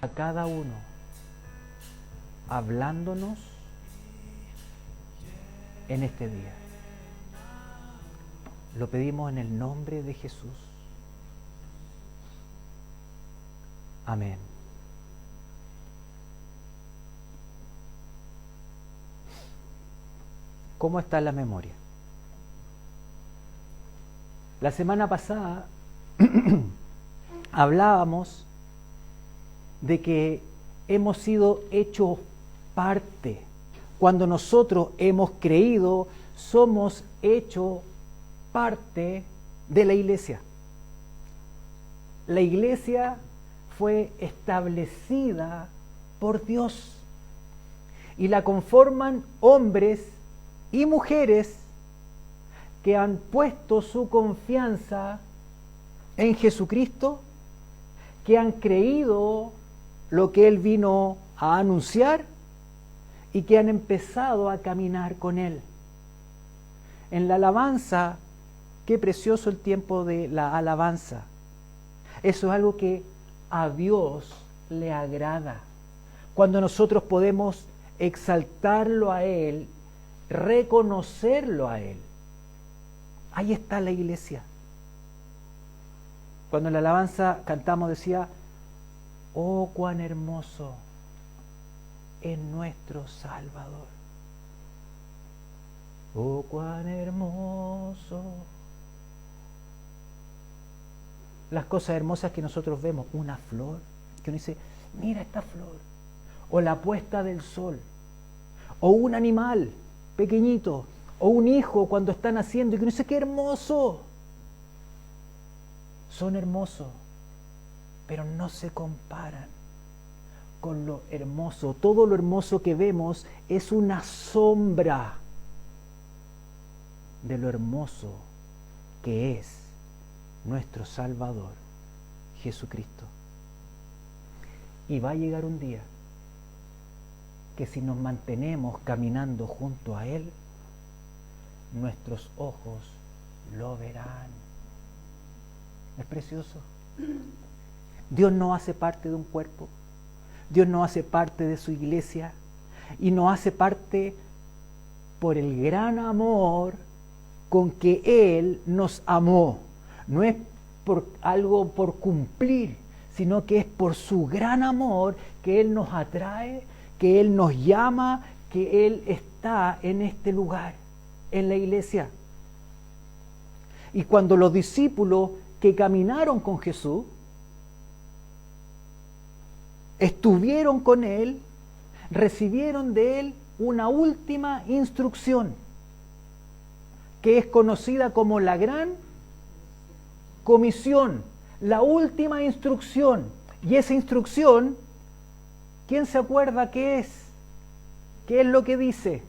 a cada uno, hablándonos en este día. Lo pedimos en el nombre de Jesús. Amén. ¿Cómo está la memoria? La semana pasada hablábamos de que hemos sido hechos parte. Cuando nosotros hemos creído, somos hechos parte de la iglesia. La iglesia fue establecida por Dios y la conforman hombres y mujeres que han puesto su confianza en Jesucristo, que han creído lo que Él vino a anunciar y que han empezado a caminar con Él. En la alabanza, qué precioso el tiempo de la alabanza. Eso es algo que a Dios le agrada. Cuando nosotros podemos exaltarlo a Él, reconocerlo a Él. Ahí está la iglesia. Cuando en la alabanza cantamos decía, oh, cuán hermoso es nuestro Salvador. Oh, cuán hermoso. Las cosas hermosas que nosotros vemos, una flor, que uno dice, mira esta flor. O la puesta del sol. O un animal pequeñito. O un hijo cuando está naciendo y que uno dice, qué hermoso. Son hermosos, pero no se comparan con lo hermoso. Todo lo hermoso que vemos es una sombra de lo hermoso que es nuestro Salvador, Jesucristo. Y va a llegar un día que si nos mantenemos caminando junto a Él, nuestros ojos lo verán. Es precioso. Dios no hace parte de un cuerpo. Dios no hace parte de su iglesia. Y no hace parte por el gran amor con que Él nos amó. No es por algo por cumplir, sino que es por su gran amor que Él nos atrae, que Él nos llama, que Él está en este lugar, en la iglesia. Y cuando los discípulos que caminaron con Jesús, estuvieron con Él, recibieron de Él una última instrucción, que es conocida como la Gran Comisión, la última instrucción. Y esa instrucción, ¿quién se acuerda qué es? ¿Qué es lo que dice?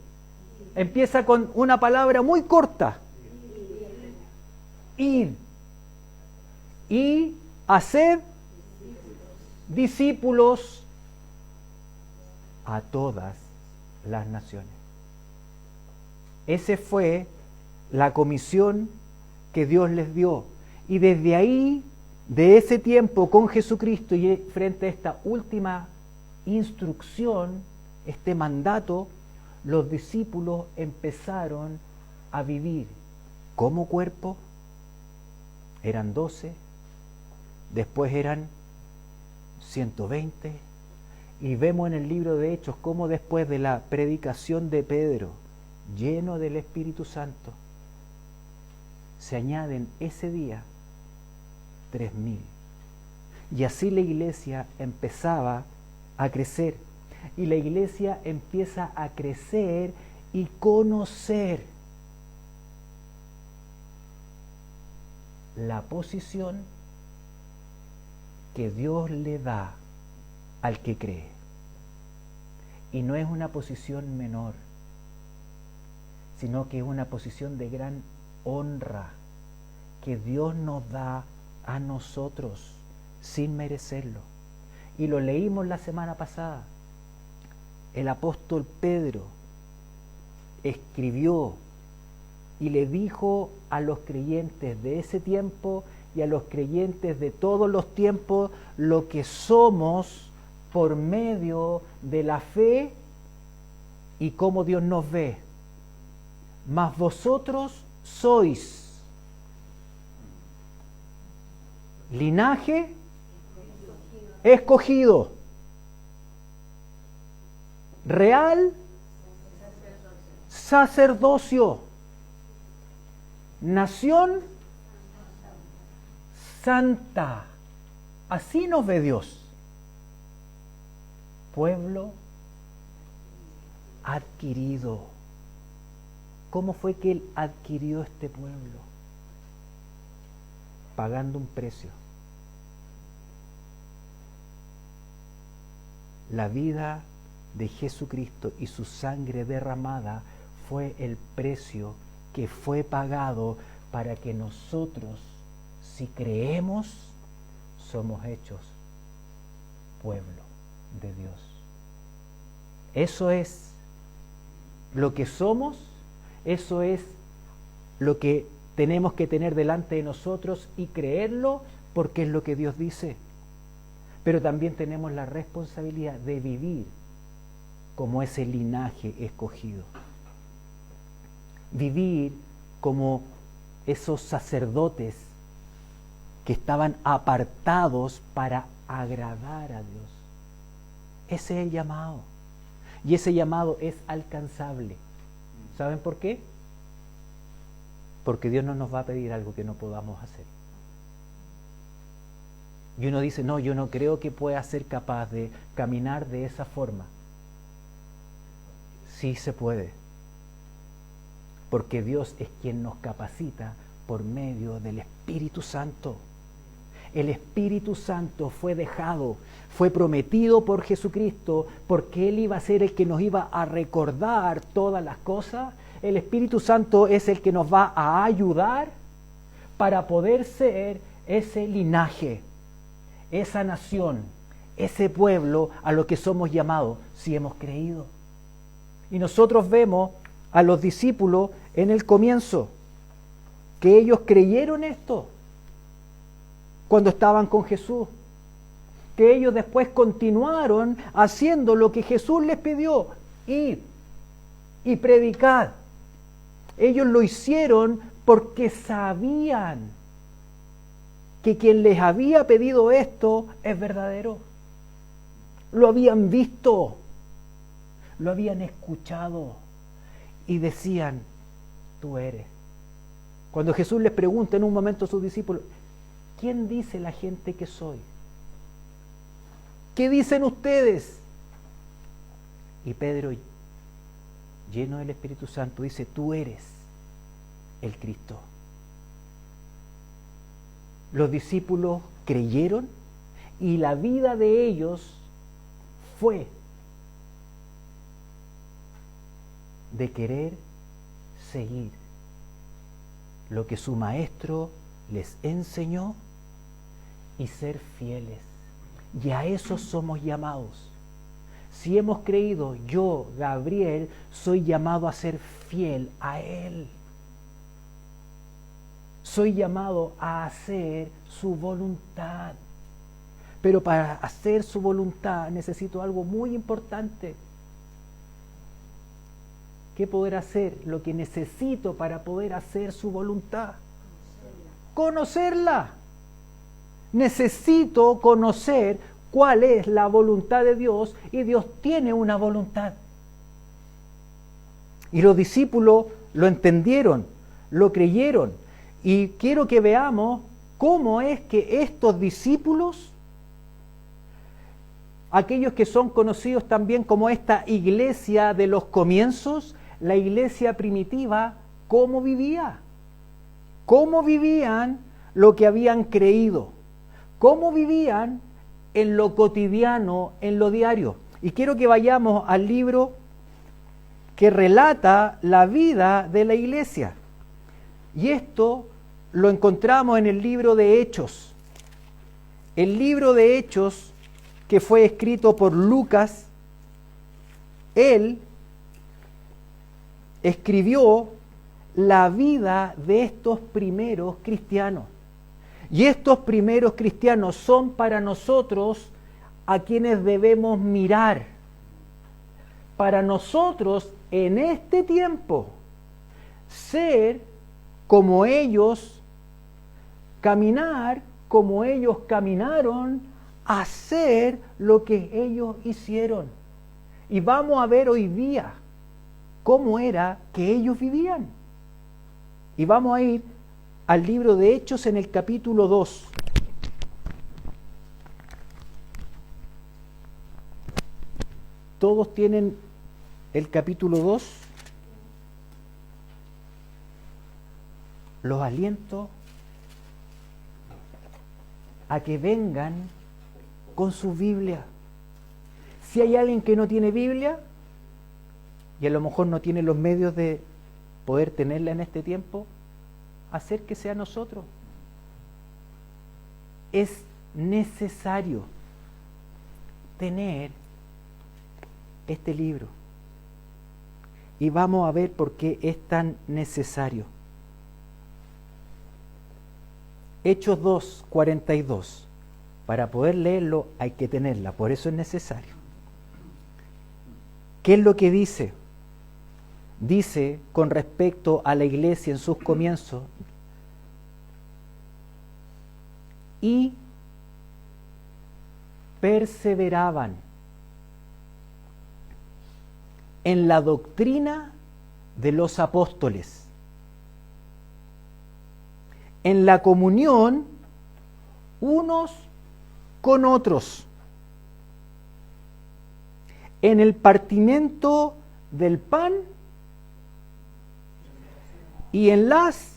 Empieza con una palabra muy corta. Ir. Y haced discípulos a todas las naciones. Esa fue la comisión que Dios les dio. Y desde ahí, de ese tiempo con Jesucristo y frente a esta última instrucción, este mandato, los discípulos empezaron a vivir como cuerpo. Eran 12, después eran 120, y vemos en el libro de Hechos cómo después de la predicación de Pedro, lleno del Espíritu Santo, se añaden ese día 3.000. Y así la iglesia empezaba a crecer. Y la iglesia empieza a crecer y conocer la posición que Dios le da al que cree. Y no es una posición menor, sino que es una posición de gran honra que Dios nos da a nosotros sin merecerlo. Y lo leímos la semana pasada. El apóstol Pedro escribió y le dijo a los creyentes de ese tiempo y a los creyentes de todos los tiempos lo que somos por medio de la fe y cómo Dios nos ve. Mas vosotros sois linaje escogido, real sacerdocio, nación santa. Así nos ve Dios. Pueblo adquirido. ¿Cómo fue que Él adquirió este pueblo? Pagando un precio. La vida de Jesucristo y su sangre derramada fue el precio que fue pagado para que nosotros, si creemos, somos hechos pueblo de Dios. Eso es lo que somos, eso es lo que tenemos que tener delante de nosotros y creerlo porque es lo que Dios dice. Pero también tenemos la responsabilidad de vivir como ese linaje escogido. Vivir como esos sacerdotes que estaban apartados para agradar a Dios. Ese es el llamado. Y ese llamado es alcanzable. ¿Saben por qué? Porque Dios no nos va a pedir algo que no podamos hacer. Y uno dice, no, yo no creo que pueda ser capaz de caminar de esa forma. Sí se puede. Porque Dios es quien nos capacita por medio del Espíritu Santo. El Espíritu Santo fue dejado, fue prometido por Jesucristo, porque Él iba a ser el que nos iba a recordar todas las cosas. El Espíritu Santo es el que nos va a ayudar para poder ser ese linaje, esa nación, ese pueblo a lo que somos llamados si hemos creído. Y nosotros vemos a los discípulos en el comienzo, que ellos creyeron esto cuando estaban con Jesús, que ellos después continuaron haciendo lo que Jesús les pidió, ir y predicar. Ellos lo hicieron porque sabían que quien les había pedido esto es verdadero. Lo habían visto, lo habían escuchado y decían, tú eres. Cuando Jesús les pregunta en un momento a sus discípulos, ¿quién dice la gente que soy? ¿Qué dicen ustedes? Y Pedro, lleno del Espíritu Santo, dice, tú eres el Cristo. Los discípulos creyeron y la vida de ellos fue de querer seguir lo que su maestro les enseñó y ser fieles. Y a eso somos llamados. Si hemos creído, yo, Gabriel, soy llamado a ser fiel a Él. Soy llamado a hacer su voluntad. Pero para hacer su voluntad necesito algo muy importante. ¿Qué poder hacer? Lo que necesito para poder hacer su voluntad. Conocerla. Necesito conocer cuál es la voluntad de Dios y Dios tiene una voluntad. Y los discípulos lo entendieron, lo creyeron. Y quiero que veamos cómo es que estos discípulos, aquellos que son conocidos también como esta iglesia de los comienzos, la iglesia primitiva, ¿cómo vivía? ¿Cómo vivían lo que habían creído? ¿Cómo vivían en lo cotidiano, en lo diario? Y quiero que vayamos al libro que relata la vida de la iglesia. Y esto lo encontramos en el libro de Hechos. El libro de Hechos que fue escrito por Lucas, él escribió la vida de estos primeros cristianos. Y estos primeros cristianos son para nosotros a quienes debemos mirar para nosotros en este tiempo ser como ellos, caminar como ellos caminaron, hacer lo que ellos hicieron. Y vamos a ver hoy día cómo era que ellos vivían. Y vamos a ir al libro de Hechos en el capítulo 2. ¿Todos tienen el capítulo 2? Los aliento a que vengan con su Biblia. Si hay alguien que no tiene Biblia y a lo mejor no tiene los medios de poder tenerla en este tiempo, acérquese a nosotros. Es necesario tener este libro. Y vamos a ver por qué es tan necesario. Hechos 2, 42. Para poder leerlo hay que tenerla, por eso es necesario. ¿Qué es lo que dice? Dice con respecto a la iglesia en sus comienzos: y perseveraban en la doctrina de los apóstoles, en la comunión unos con otros, en el partimiento del pan y en las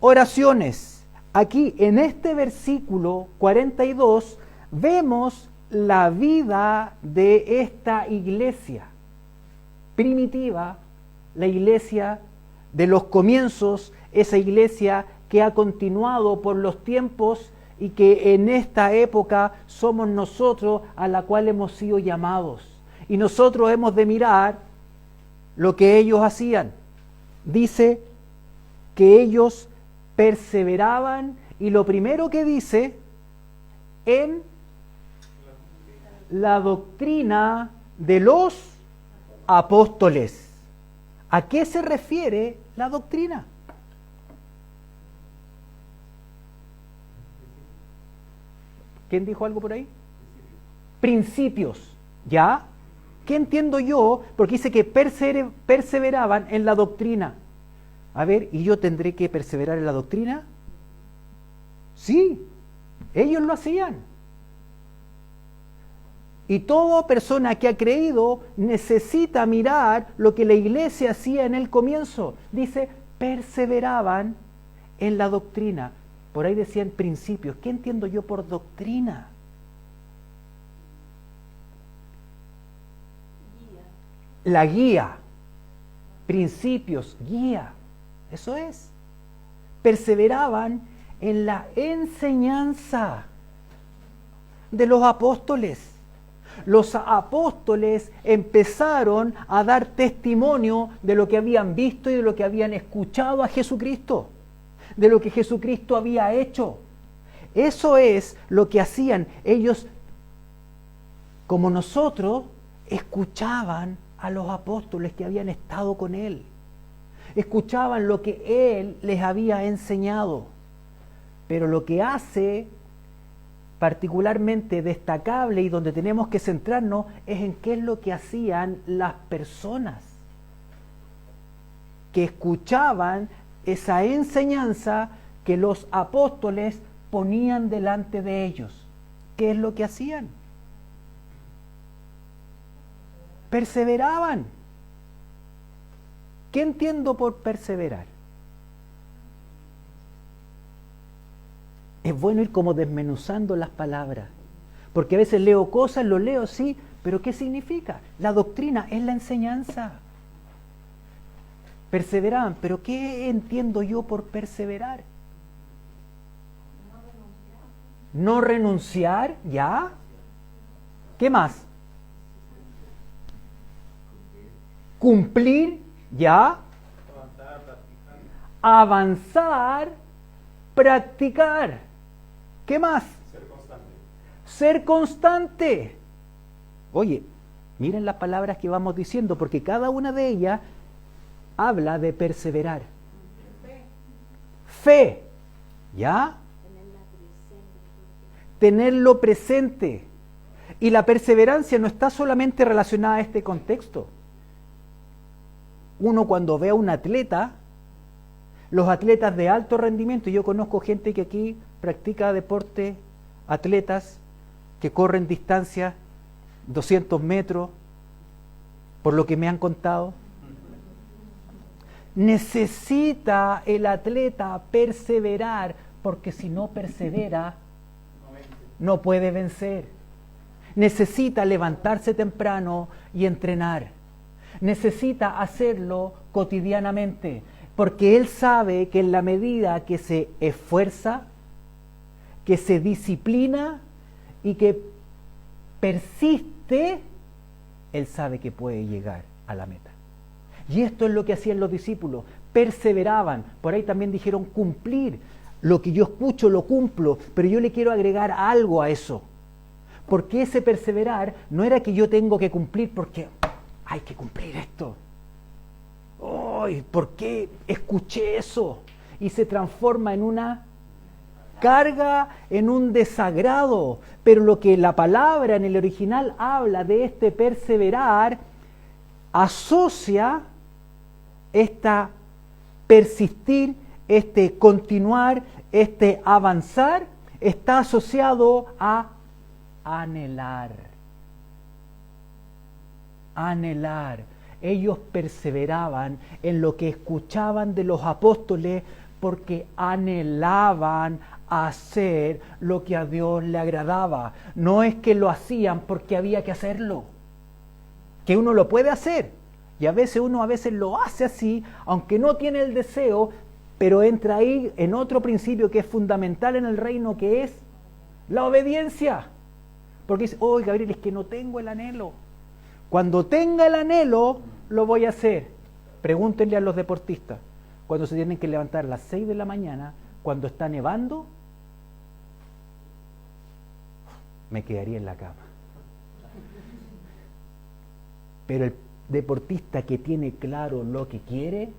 oraciones. Aquí en este versículo 42 vemos la vida de esta iglesia primitiva, la iglesia de los comienzos, esa iglesia que ha continuado por los tiempos y que en esta época somos nosotros a la cual hemos sido llamados. Y nosotros hemos de mirar lo que ellos hacían. Dice que ellos perseveraban, y lo primero que dice, en la doctrina de los apóstoles. ¿A qué se refiere la doctrina? ¿Quién dijo algo por ahí? Principios. ¿Ya? ¿Qué entiendo yo? Porque dice que perseveraban en la doctrina. A ver, ¿y yo tendré que perseverar en la doctrina? Sí, ellos lo hacían. Y toda persona que ha creído necesita mirar lo que la iglesia hacía en el comienzo. Dice, perseveraban en la doctrina. Por ahí decían principios. ¿Qué entiendo yo por doctrina? La guía. Principios, guía. Eso es. Perseveraban en la enseñanza de los apóstoles. Los apóstoles empezaron a dar testimonio de lo que habían visto y de lo que habían escuchado a Jesucristo, de lo que Jesucristo había hecho. Eso es lo que hacían. Ellos, como nosotros, escuchaban a los apóstoles que habían estado con Él. Escuchaban lo que Él les había enseñado. Pero lo que hace particularmente destacable y donde tenemos que centrarnos es en qué es lo que hacían las personas que escuchaban esa enseñanza que los apóstoles ponían delante de ellos. ¿Qué es lo que hacían? Perseveraban. ¿Qué entiendo por perseverar? Es bueno ir como desmenuzando las palabras, porque a veces leo cosas, lo leo, sí, pero ¿qué significa? La doctrina es la enseñanza. Perseveraban, pero ¿qué entiendo yo por perseverar? No renunciar, ¿ya? ¿Qué más? Cumplir, ¿ya? Avanzar, practicar. ¿Qué más? Ser constante. Ser constante. Oye, miren las palabras que vamos diciendo, porque cada una de ellas habla de perseverar. Fe, ¿ya? Tenerlo presente. Y la perseverancia no está solamente relacionada a este contexto. Uno cuando ve a un atleta, los atletas de alto rendimiento, yo conozco gente que aquí practica deporte, atletas que corren distancias 200 metros, por lo que me han contado. Necesita el atleta perseverar, porque si no persevera, no puede vencer. Necesita levantarse temprano y entrenar. Necesita hacerlo cotidianamente, porque él sabe que en la medida que se esfuerza, que se disciplina y que persiste, él sabe que puede llegar a la meta. Y esto es lo que hacían los discípulos, perseveraban. Por ahí también dijeron cumplir. Lo que yo escucho lo cumplo, pero yo le quiero agregar algo a eso. Porque ese perseverar no era que yo tengo que cumplir porque hay que cumplir esto. ¡Ay! ¿Por qué escuché eso? Y se transforma en una carga, en un desagrado. Pero lo que la palabra en el original habla de este perseverar, asocia esta persistir, este continuar, este avanzar, está asociado a anhelar. Anhelar. Ellos perseveraban en lo que escuchaban de los apóstoles porque anhelaban hacer lo que a Dios le agradaba. No es que lo hacían porque había que hacerlo. Que uno lo puede hacer. Y a veces uno lo hace así, aunque no tiene el deseo, pero entra ahí en otro principio que es fundamental en el reino, que es la obediencia. Porque dice, oh Gabriel, es que no tengo el anhelo. Cuando tenga el anhelo, lo voy a hacer. Pregúntenle a los deportistas, cuando se tienen que levantar a las 6 de la mañana, cuando está nevando, me quedaría en la cama. Pero el deportista que tiene claro lo que quiere,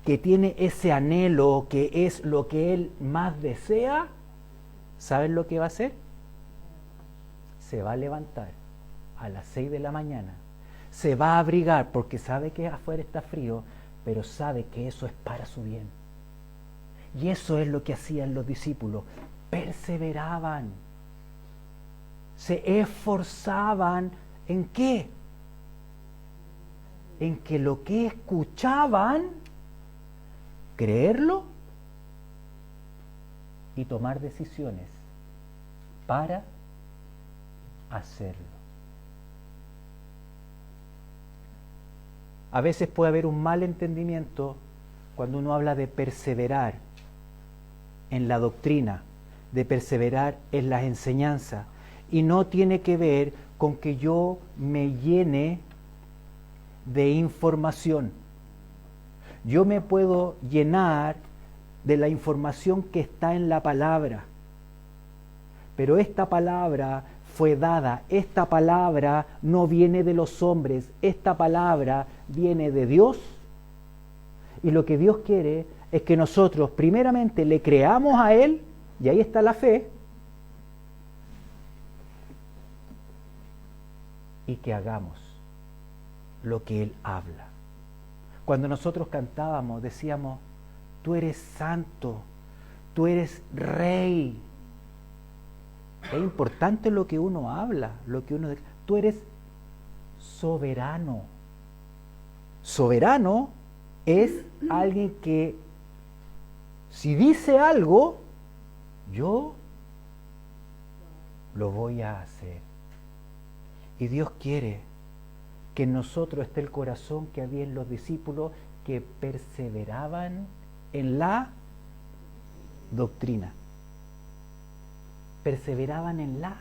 que tiene ese anhelo, que es lo que él más desea, ¿saben lo que va a hacer? Se va a levantar a las 6 de la mañana, se va a abrigar porque sabe que afuera está frío, pero sabe que eso es para su bien. Y eso es lo que hacían los discípulos, perseveraban, se esforzaban, ¿en qué? En que lo que escuchaban, creerlo y tomar decisiones para hacerlo. A veces puede haber un mal entendimiento cuando uno habla de perseverar en la doctrina, de perseverar en las enseñanzas, y no tiene que ver con que yo me llene de información. Yo me puedo llenar de la información que está en la palabra, pero esta palabra fue dada, esta palabra no viene de los hombres, esta palabra viene de Dios, y lo que Dios quiere es que nosotros primeramente le creamos a Él, y ahí está la fe, y que hagamos lo que Él habla. Cuando nosotros cantábamos, decíamos, tú eres santo, tú eres rey. Es importante lo que uno habla, lo que uno... Tú eres soberano. Soberano es alguien que, si dice algo, yo lo voy a hacer. Y Dios quiere que en nosotros esté el corazón que había en los discípulos que perseveraban en la doctrina. Perseveraban en la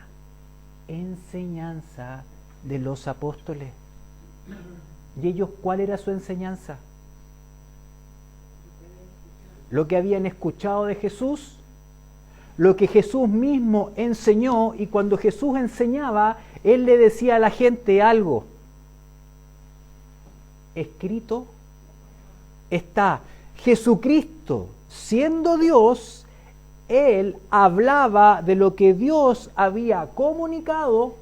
enseñanza de los apóstoles. ¿Y ellos cuál era su enseñanza? Lo que habían escuchado de Jesús, lo que Jesús mismo enseñó, y cuando Jesús enseñaba, Él le decía a la gente algo. Escrito está. Jesucristo, siendo Dios, Él hablaba de lo que Dios había comunicado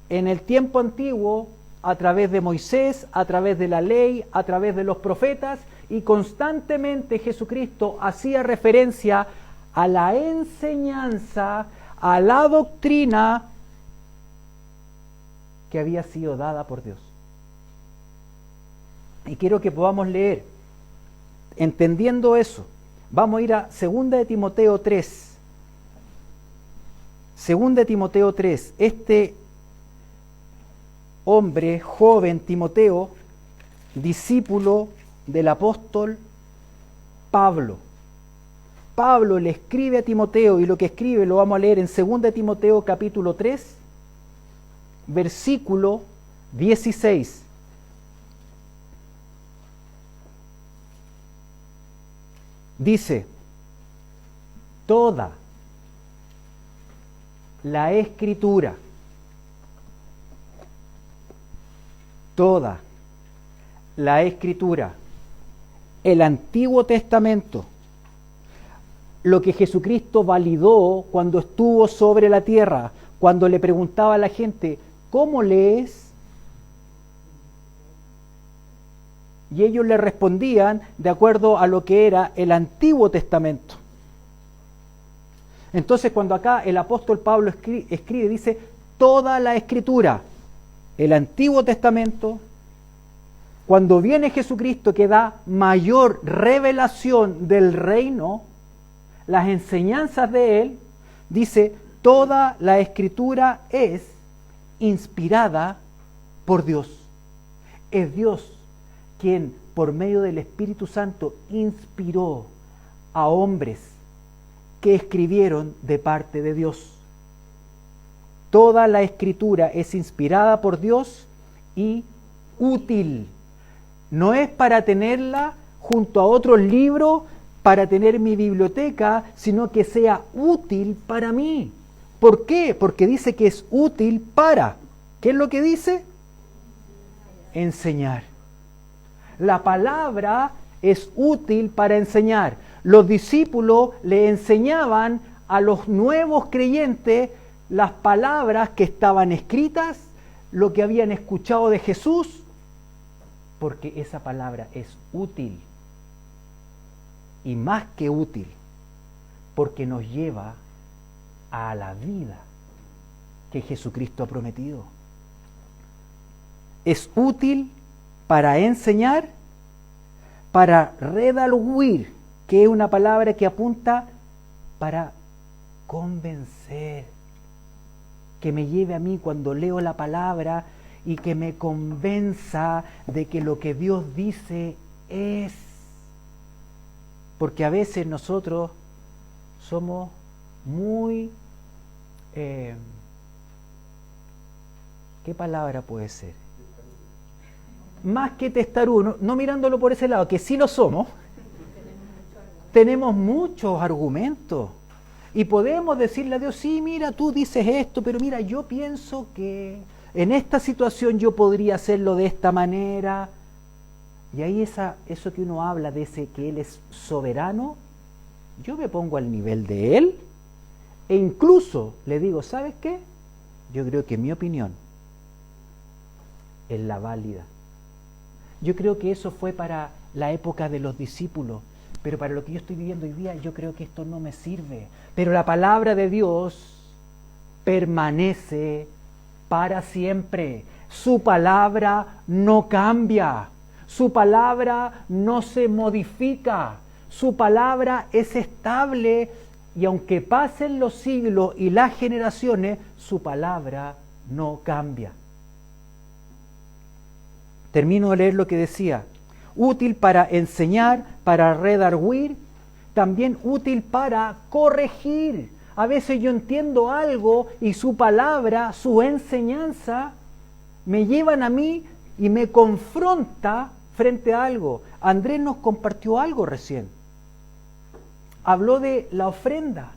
en el tiempo antiguo a través de Moisés, a través de la ley, a través de los profetas, y constantemente Jesucristo hacía referencia a la enseñanza, a la doctrina que había sido dada por Dios. Y quiero que podamos leer, entendiendo eso. Vamos a ir a 2 de Timoteo 3. 2 de Timoteo 3. Este hombre, joven Timoteo, discípulo del apóstol Pablo. Pablo le escribe a Timoteo, y lo que escribe lo vamos a leer en 2 de Timoteo capítulo 3, versículo 16. Dice: toda la Escritura, toda la Escritura, el Antiguo Testamento, lo que Jesucristo validó cuando estuvo sobre la tierra, cuando le preguntaba a la gente, ¿cómo lees? Y ellos le respondían de acuerdo a lo que era el Antiguo Testamento. Entonces, cuando acá el apóstol Pablo escribe, dice, toda la Escritura, el Antiguo Testamento, cuando viene Jesucristo que da mayor revelación del reino, las enseñanzas de Él, dice, toda la Escritura es inspirada por Dios. Es Dios quien por medio del Espíritu Santo inspiró a hombres que escribieron de parte de Dios. Toda la Escritura es inspirada por Dios y útil. No es para tenerla junto a otros libros, para tener mi biblioteca, sino que sea útil para mí. ¿Por qué? Porque dice que es útil para. ¿Qué es lo que dice? Enseñar. La palabra es útil para enseñar. Los discípulos le enseñaban a los nuevos creyentes las palabras que estaban escritas, lo que habían escuchado de Jesús, porque esa palabra es útil. Y más que útil, porque nos lleva a la vida que Jesucristo ha prometido. Es útil para enseñar, para redarguir, que es una palabra que apunta para convencer, que me lleve a mí cuando leo la palabra y que me convenza de que lo que Dios dice es. Porque a veces nosotros somos muy... ¿qué palabra puede ser? Más que testarudo, no mirándolo por ese lado, que sí lo somos, tenemos muchos argumentos y podemos decirle a Dios, sí, mira, tú dices esto, pero mira, yo pienso que en esta situación yo podría hacerlo de esta manera. Y ahí eso que uno habla de ese que Él es soberano, yo me pongo al nivel de Él e incluso le digo, ¿sabes qué? Yo creo que mi opinión es la válida. Yo creo que eso fue para la época de los discípulos, pero para lo que yo estoy viviendo hoy día, yo creo que esto no me sirve. Pero la palabra de Dios permanece para siempre. Su palabra no cambia. Su palabra no se modifica. Su palabra es estable y aunque pasen los siglos y las generaciones, su palabra no cambia. Termino de leer lo que decía. Útil para enseñar, para redarguir, también útil para corregir. A veces yo entiendo algo y su palabra, su enseñanza, me llevan a mí y me confronta frente a algo. Andrés nos compartió algo recién. Habló de la ofrenda.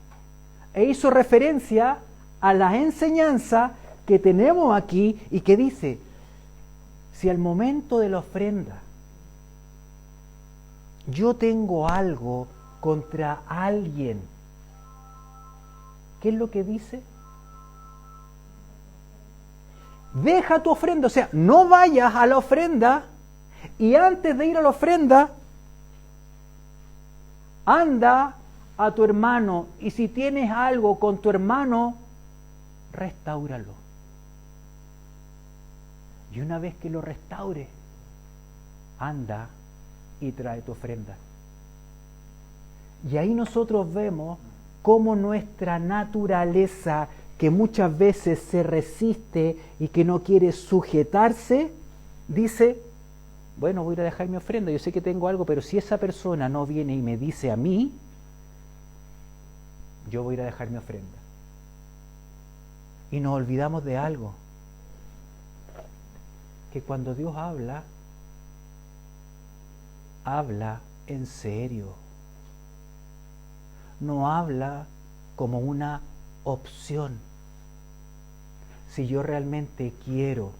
e hizo referencia a la enseñanza que tenemos aquí y que dice, si al momento de la ofrenda yo tengo algo contra alguien, ¿qué es lo que dice? Deja tu ofrenda, o sea, no vayas a la ofrenda y antes de ir a la ofrenda, anda a tu hermano y si tienes algo con tu hermano, restáuralo. Y una vez que lo restaure, anda y trae tu ofrenda. Y ahí nosotros vemos cómo nuestra naturaleza, que muchas veces se resiste y que no quiere sujetarse, dice, bueno, voy a ir a dejar mi ofrenda, yo sé que tengo algo, pero si esa persona no viene y me dice a mí, yo voy a ir a dejar mi ofrenda. Y nos olvidamos de algo, que cuando Dios habla, habla en serio. No habla como una opción. Si yo realmente quiero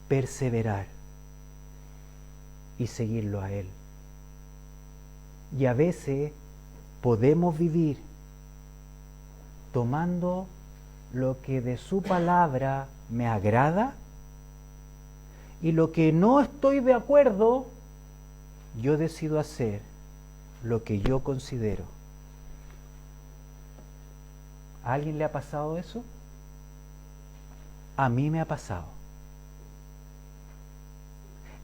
perseverar y seguirlo a Él. Y a veces podemos vivir tomando lo que de su palabra me agrada y lo que no estoy de acuerdo, yo decido hacer lo que yo considero. ¿A alguien le ha pasado eso? A mí me ha pasado.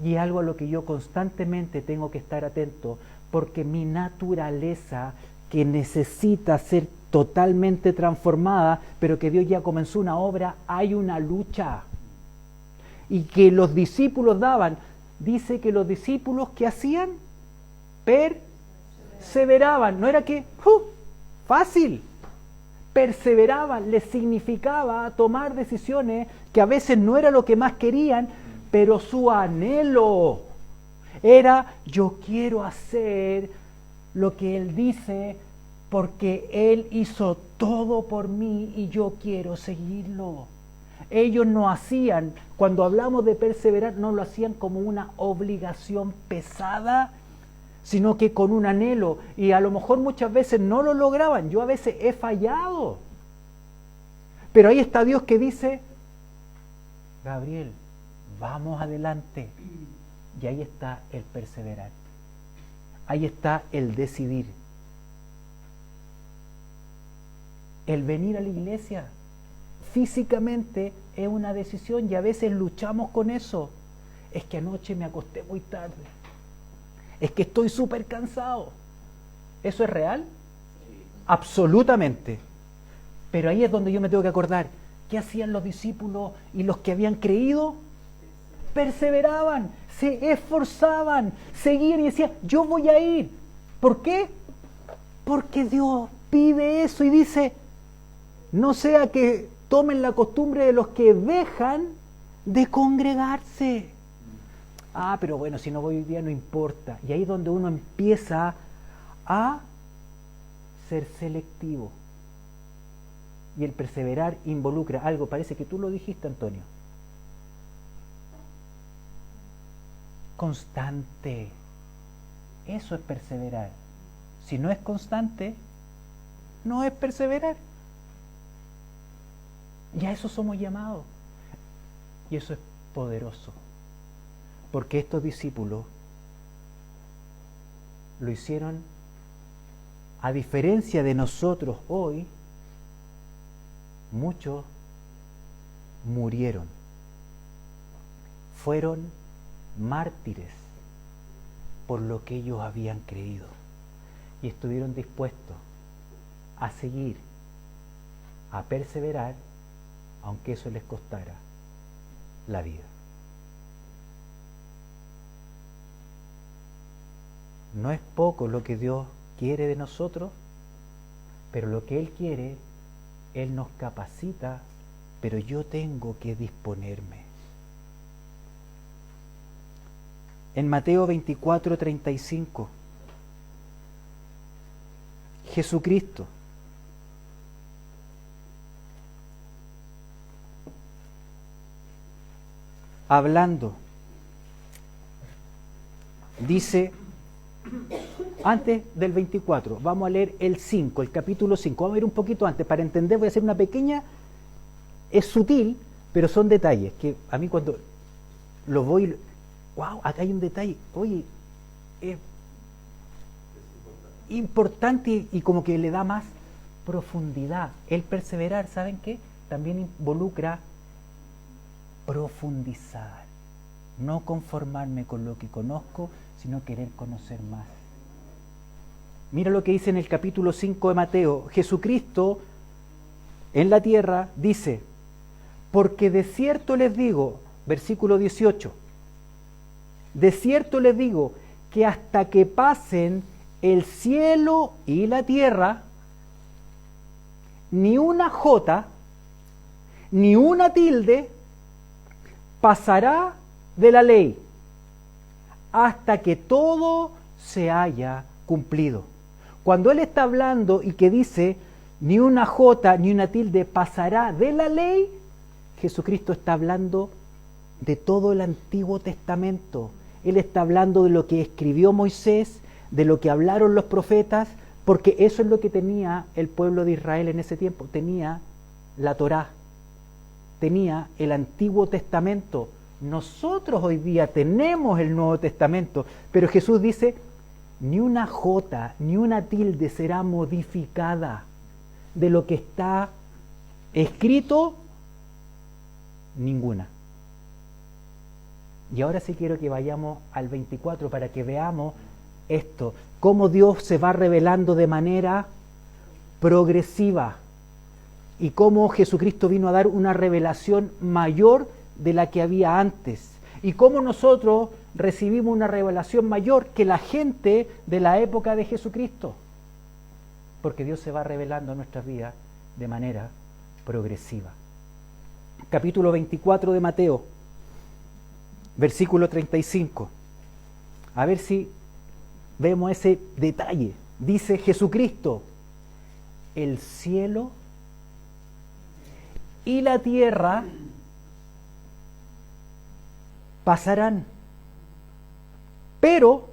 Y es algo a lo que yo constantemente tengo que estar atento, porque mi naturaleza, que necesita ser totalmente transformada, pero que Dios ya comenzó una obra, hay una lucha. Y que los discípulos daban, dice que los discípulos, ¿qué hacían? Perseveraban. No era que, fácil. Perseveraban, les significaba tomar decisiones que a veces no era lo que más querían, pero su anhelo era, yo quiero hacer lo que Él dice, porque Él hizo todo por mí y yo quiero seguirlo. Ellos no hacían, cuando hablamos de perseverar, no lo hacían como una obligación pesada, sino que con un anhelo, y a lo mejor muchas veces no lo lograban. Yo a veces he fallado, pero ahí está Dios que dice, Gabriel, vamos adelante. Y ahí está el perseverar, ahí está el decidir, el venir a la iglesia físicamente es una decisión y a veces luchamos con eso. Es que anoche me acosté muy tarde, es que estoy súper cansado. ¿Eso es real? Absolutamente. Pero ahí es donde yo me tengo que acordar, ¿qué hacían los discípulos y los que habían creído? Perseveraban, se esforzaban, seguían y decían, yo voy a ir. ¿Por qué? Porque Dios pide eso y dice, no sea que tomen la costumbre de los que dejan de congregarse. Ah, pero bueno, si no voy hoy día no importa. Y ahí es donde uno empieza a ser selectivo. Y el perseverar involucra algo, parece que tú lo dijiste, Antonio. Constante. Eso es perseverar. Si no es constante, no es perseverar. Y a eso somos llamados. Y eso es poderoso. Porque estos discípulos lo hicieron, a diferencia de nosotros hoy, muchos murieron. Fueron mártires por lo que ellos habían creído. Y estuvieron dispuestos a seguir, a perseverar, aunque eso les costara la vida. No es poco lo que Dios quiere de nosotros, pero lo que Él quiere, Él nos capacita, pero yo tengo que disponerme. En Mateo 24:35, Jesucristo hablando. Dice, antes del 24, vamos a leer el 5, el capítulo 5. Vamos a ir un poquito antes para entender, voy a hacer una pequeña, es sutil, pero son detalles que a mí cuando lo voy, wow, acá hay un detalle, oye, es importante y como que le da más profundidad. El perseverar, ¿saben qué? También involucra profundizar, no conformarme con lo que conozco, sino querer conocer más. Mira lo que dice en el capítulo 5 de Mateo. Jesucristo en la tierra dice, porque de cierto les digo, versículo 18, de cierto les digo que hasta que pasen el cielo y la tierra, ni una jota, ni una tilde pasará de la ley hasta que todo se haya cumplido. Cuando él está hablando y que dice ni una jota ni una tilde pasará de la ley, Jesucristo está hablando de todo el Antiguo Testamento. Él está hablando de lo que escribió Moisés, de lo que hablaron los profetas, porque eso es lo que tenía el pueblo de Israel en ese tiempo. Tenía la Torá, tenía el Antiguo Testamento. Nosotros hoy día tenemos el Nuevo Testamento, pero Jesús dice, ni una jota, ni una tilde será modificada de lo que está escrito, ninguna. Y ahora sí quiero que vayamos al 24 para que veamos esto, cómo Dios se va revelando de manera progresiva y cómo Jesucristo vino a dar una revelación mayor de la que había antes y cómo nosotros recibimos una revelación mayor que la gente de la época de Jesucristo, porque Dios se va revelando en nuestras vidas de manera progresiva. Capítulo 24 de Mateo, versículo 35. A ver si vemos ese detalle. Dice Jesucristo, el cielo y la tierra pasarán, pero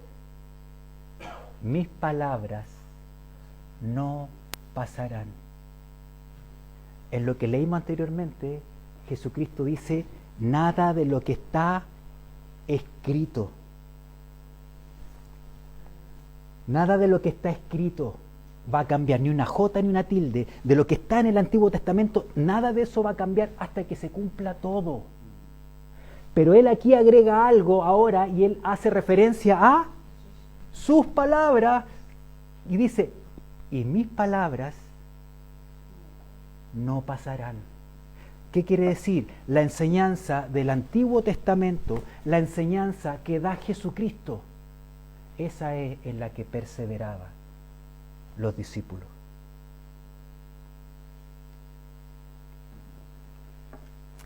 mis palabras no pasarán. En lo que leímos anteriormente, Jesucristo dice, nada de lo que está escrito, nada de lo que está escrito va a cambiar, ni una jota ni una tilde. De lo que está en el Antiguo Testamento, nada de eso va a cambiar hasta que se cumpla todo. Pero él aquí agrega algo ahora y él hace referencia a sus palabras y dice, y mis palabras no pasarán. ¿Qué quiere decir? La enseñanza del Antiguo Testamento, la enseñanza que da Jesucristo, esa es en la que perseveraban los discípulos.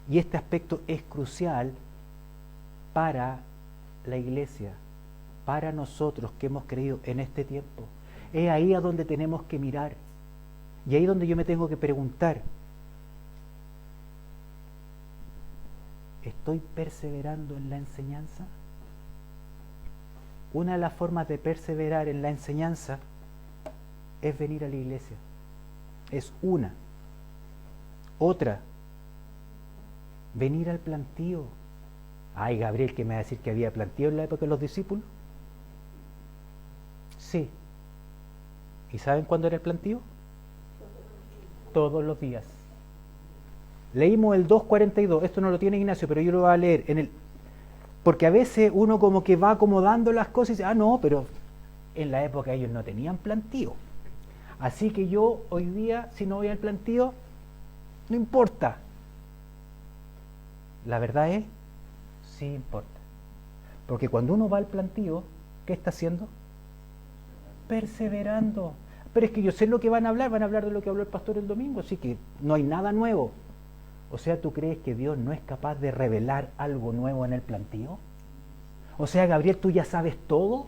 Y este aspecto es crucial para la iglesia, para nosotros que hemos creído en este tiempo. Es ahí a donde tenemos que mirar. Y ahí donde yo me tengo que preguntar, ¿estoy perseverando en la enseñanza? Una de las formas de perseverar en la enseñanza es venir a la iglesia. Es una. Otra, venir al plantío. Ay, Gabriel, ¿qué me va a decir que había plantío en la época de los discípulos? Sí. ¿Y saben cuándo era el plantío? Todos los días. Leímos el 2:42, esto no lo tiene Ignacio, pero yo lo voy a leer. Porque a veces uno como que va acomodando las cosas y dice, no, pero en la época ellos no tenían plantío. Así que yo hoy día, si no voy al plantío, no importa. La verdad es, sí importa. Porque cuando uno va al plantío, ¿qué está haciendo? Perseverando. Pero es que yo sé lo que van a hablar de lo que habló el pastor el domingo, así que no hay nada nuevo. O sea, ¿tú crees que Dios no es capaz de revelar algo nuevo en el plantío? O sea, Gabriel, ¿tú ya sabes todo?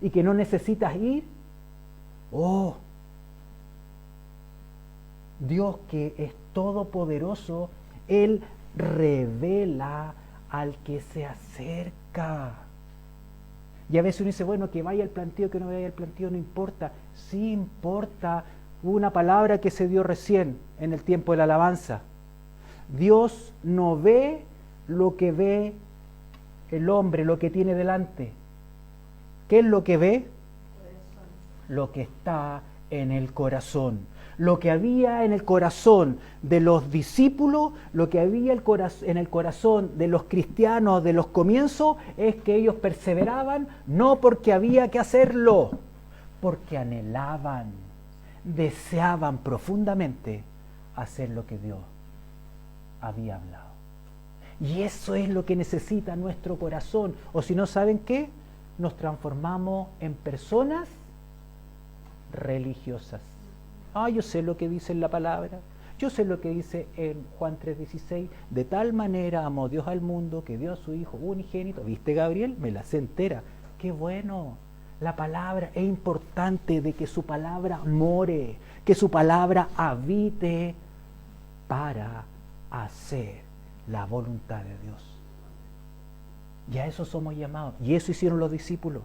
¿Y que no necesitas ir? Oh, Dios que es todopoderoso, Él revela al que se acerca. Y a veces uno dice, bueno, que vaya al plantío, que no vaya al plantío, no importa. Sí importa. Hubo una palabra que se dio recién en el tiempo de la alabanza. Dios no ve lo que ve el hombre, lo que tiene delante. ¿Qué es lo que ve? Lo que está en el corazón. Lo que había en el corazón de los discípulos, lo que había en el corazón de los cristianos de los comienzos, es que ellos perseveraban, no porque había que hacerlo, porque anhelaban, deseaban profundamente hacer lo que Dios había hablado. Y eso es lo que necesita nuestro corazón. O si no, ¿saben qué? Nos transformamos en personas religiosas. Yo sé lo que dice en la palabra, yo sé lo que dice en Juan 3:16, de tal manera amó Dios al mundo que dio a su Hijo unigénito. ¿Viste, Gabriel? Me la sé entera. ¡Qué bueno! La palabra es importante, de que su palabra more, que su palabra habite para hacer la voluntad de Dios. Y a eso somos llamados, y eso hicieron los discípulos.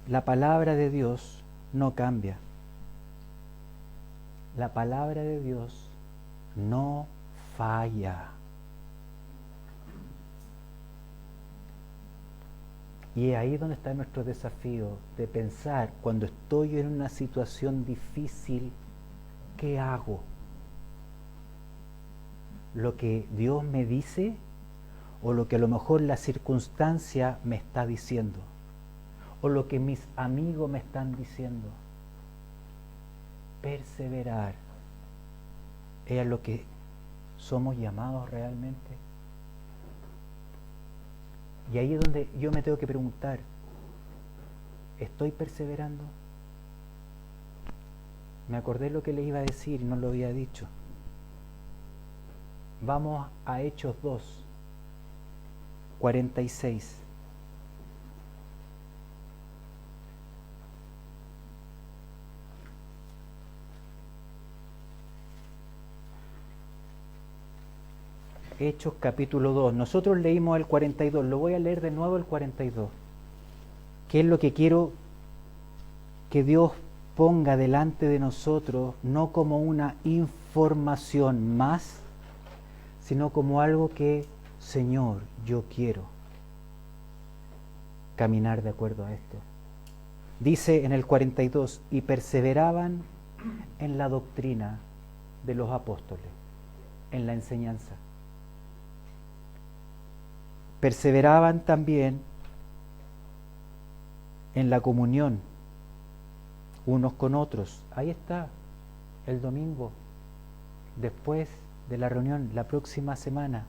La palabra de Dios no cambia. La palabra de Dios no falla. Y es ahí donde está nuestro desafío de pensar, cuando estoy en una situación difícil, ¿qué hago? ¿Lo que Dios me dice o lo que a lo mejor la circunstancia me está diciendo? ¿O lo que mis amigos me están diciendo? Perseverar es a lo que somos llamados realmente. Y ahí es donde yo me tengo que preguntar, ¿estoy perseverando? Me acordé lo que le iba a decir y no lo había dicho. Vamos a Hechos 2, 46. Hechos capítulo 2. Nosotros leímos el 42, lo voy a leer de nuevo el 42. ¿Qué es lo que quiero que Dios ponga delante de nosotros? No como una información más, sino como algo que, Señor, yo quiero caminar de acuerdo a esto. Dice en el 42, y perseveraban en la doctrina de los apóstoles, en la enseñanza. Perseveraban también en la comunión unos con otros. Ahí está, el domingo, después de la reunión, la próxima semana,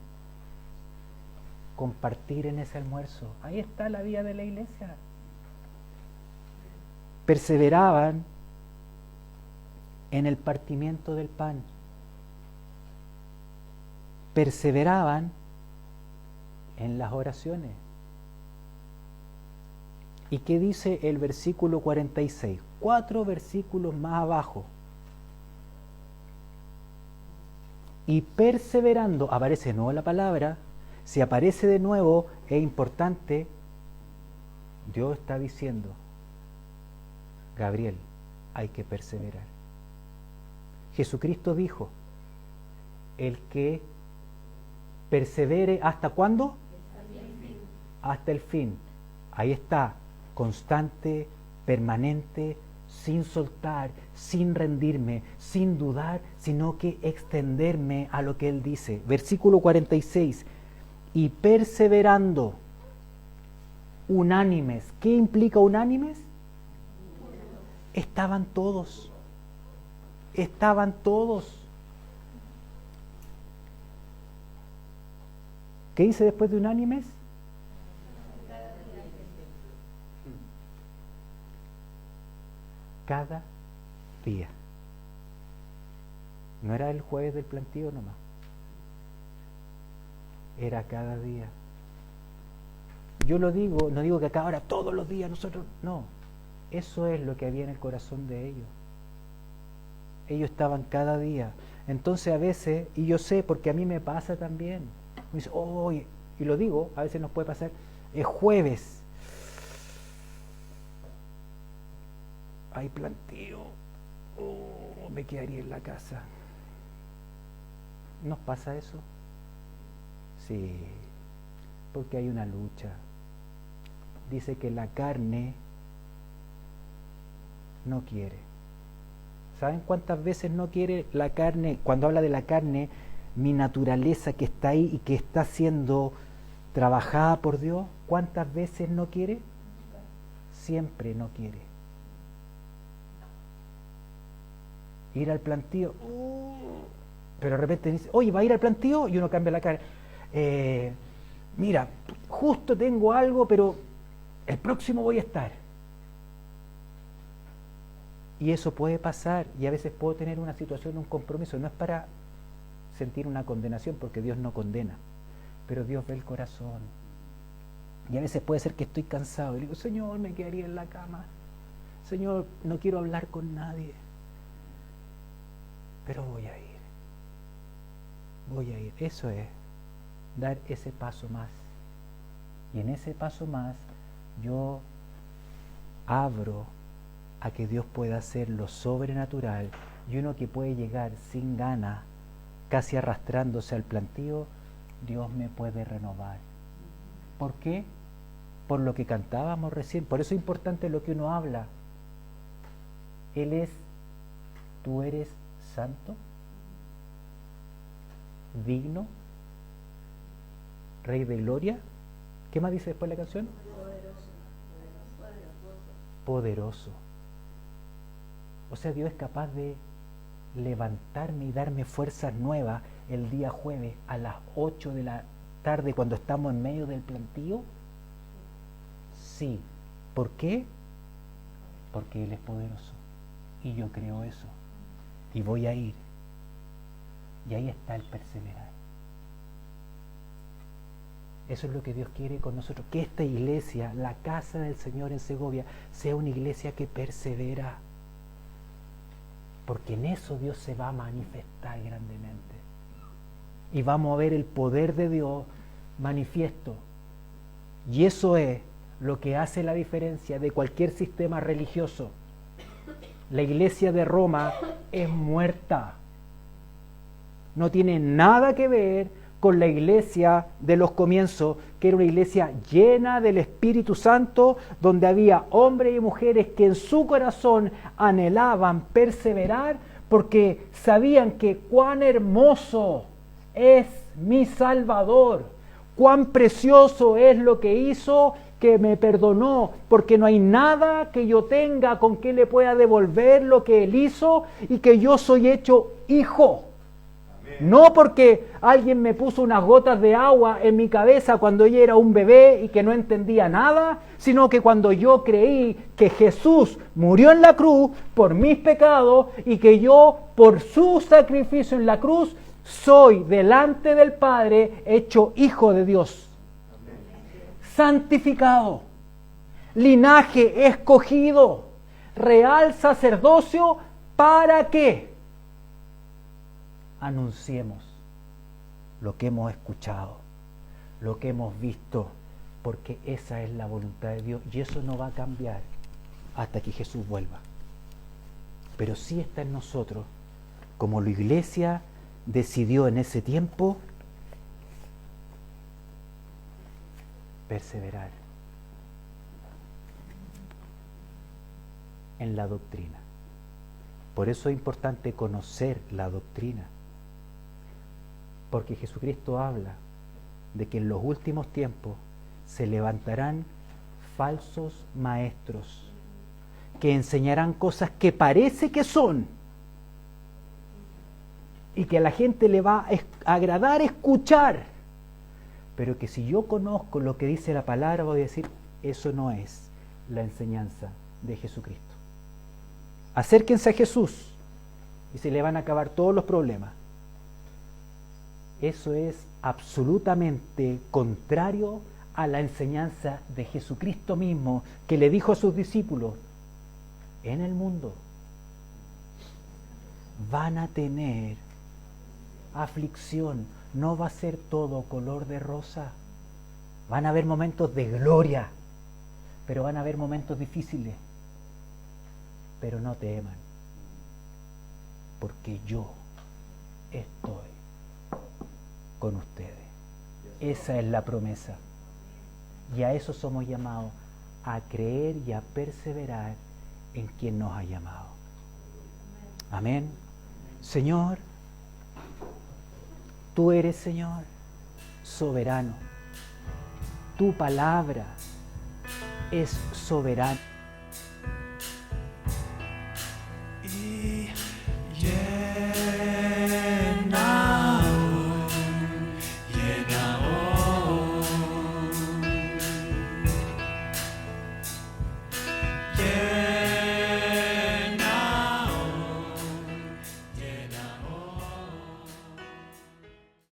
compartir en ese almuerzo. Ahí está la vida de la iglesia. Perseveraban en el partimiento del pan. Perseveraban en las oraciones. ¿Y qué dice el versículo 46? 4 versículos más abajo. Y perseverando, aparece de nuevo la palabra. Si aparece de nuevo, es importante. Dios está diciendo, Gabriel, hay que perseverar. Jesucristo dijo, el que persevere, ¿hasta cuándo? Hasta el fin. Ahí está, constante, permanente, sin soltar, sin rendirme, sin dudar, sino que extenderme a lo que Él dice. Versículo 46, y perseverando, unánimes. ¿Qué implica unánimes? Estaban todos. Estaban todos. ¿Qué dice después de unánimes? Cada día. No era el jueves del plantío nomás. Era cada día. Yo lo digo, no digo que acá ahora todos los días nosotros, no. Eso es lo que había en el corazón de ellos. ellos estaban cada día. Entonces a veces, y yo sé porque a mí me pasa también, me dice, oh, y lo digo, a veces nos puede pasar, es jueves, hay planteo, oh, me quedaría en la casa. ¿Nos pasa eso? Sí, porque hay una lucha. Dice que la carne no quiere. ¿Saben cuántas veces no quiere la carne? Cuando habla de la carne, mi naturaleza que está ahí y que está siendo trabajada por Dios, ¿cuántas veces no quiere? Siempre no quiere. Ir al plantío, pero de repente dice, oye, ¿va a ir al plantío? Y uno cambia la cara. Mira, justo tengo algo, pero el próximo voy a estar. Y eso puede pasar, y a veces puedo tener una situación, un compromiso. No es para sentir una condenación, porque Dios no condena, pero Dios ve el corazón. Y a veces puede ser que estoy cansado y digo, Señor, me quedaría en la cama. Señor, no quiero hablar con nadie, pero voy a ir. Voy a ir. Eso es dar ese paso más. Y en ese paso más yo abro a que Dios pueda hacer lo sobrenatural, y uno que puede llegar sin ganas, casi arrastrándose al plantío, Dios me puede renovar. ¿Por qué? Por lo que cantábamos recién. Por eso es importante lo que uno habla. Él es, tú eres santo, digno, Rey de gloria. ¿Qué más dice después la canción? Poderoso. O sea, Dios es capaz de levantarme y darme fuerzas nuevas el día jueves a las 8 de la tarde cuando estamos en medio del plantío. Sí. ¿Por qué? Porque Él es poderoso. Y yo creo eso. Y voy a ir. Y ahí está el perseverar. Eso es lo que Dios quiere con nosotros. Que esta iglesia, la casa del Señor en Segovia, sea una iglesia que persevera. Porque en eso Dios se va a manifestar grandemente. Y vamos a ver el poder de Dios manifiesto. Y eso es lo que hace la diferencia de cualquier sistema religioso. La iglesia de Roma es muerta. No tiene nada que ver con la iglesia de los comienzos, que era una iglesia llena del Espíritu Santo, donde había hombres y mujeres que en su corazón anhelaban perseverar, porque sabían que cuán hermoso es mi Salvador, cuán precioso es lo que hizo, que me perdonó, porque no hay nada que yo tenga con que le pueda devolver lo que Él hizo, y que yo soy hecho hijo. No porque alguien me puso unas gotas de agua en mi cabeza cuando yo era un bebé y que no entendía nada, sino que cuando yo creí que Jesús murió en la cruz por mis pecados y que yo por su sacrificio en la cruz soy delante del Padre hecho hijo de Dios. Santificado, linaje escogido, real sacerdocio, ¿para qué? Anunciemos lo que hemos escuchado, lo que hemos visto, porque esa es la voluntad de Dios, y eso no va a cambiar hasta que Jesús vuelva. Pero sí está en nosotros, como la iglesia decidió en ese tiempo, perseverar en la doctrina. Por eso es importante conocer la doctrina. Porque Jesucristo habla de que en los últimos tiempos se levantarán falsos maestros que enseñarán cosas que parece que son y que a la gente le va a agradar escuchar, pero que si yo conozco lo que dice la palabra voy a decir, eso no es la enseñanza de Jesucristo. Acérquense a Jesús y se le van a acabar todos los problemas. Eso es absolutamente contrario a la enseñanza de Jesucristo mismo, que le dijo a sus discípulos, en el mundo van a tener aflicción. No va a ser todo color de rosa. Van a haber momentos de gloria, pero van a haber momentos difíciles. Pero no teman, porque yo estoy con ustedes. Esa es la promesa. Y a eso somos llamados, a creer y a perseverar en quien nos ha llamado. Amén. Señor, tú eres, Señor, soberano. Tu palabra es soberana.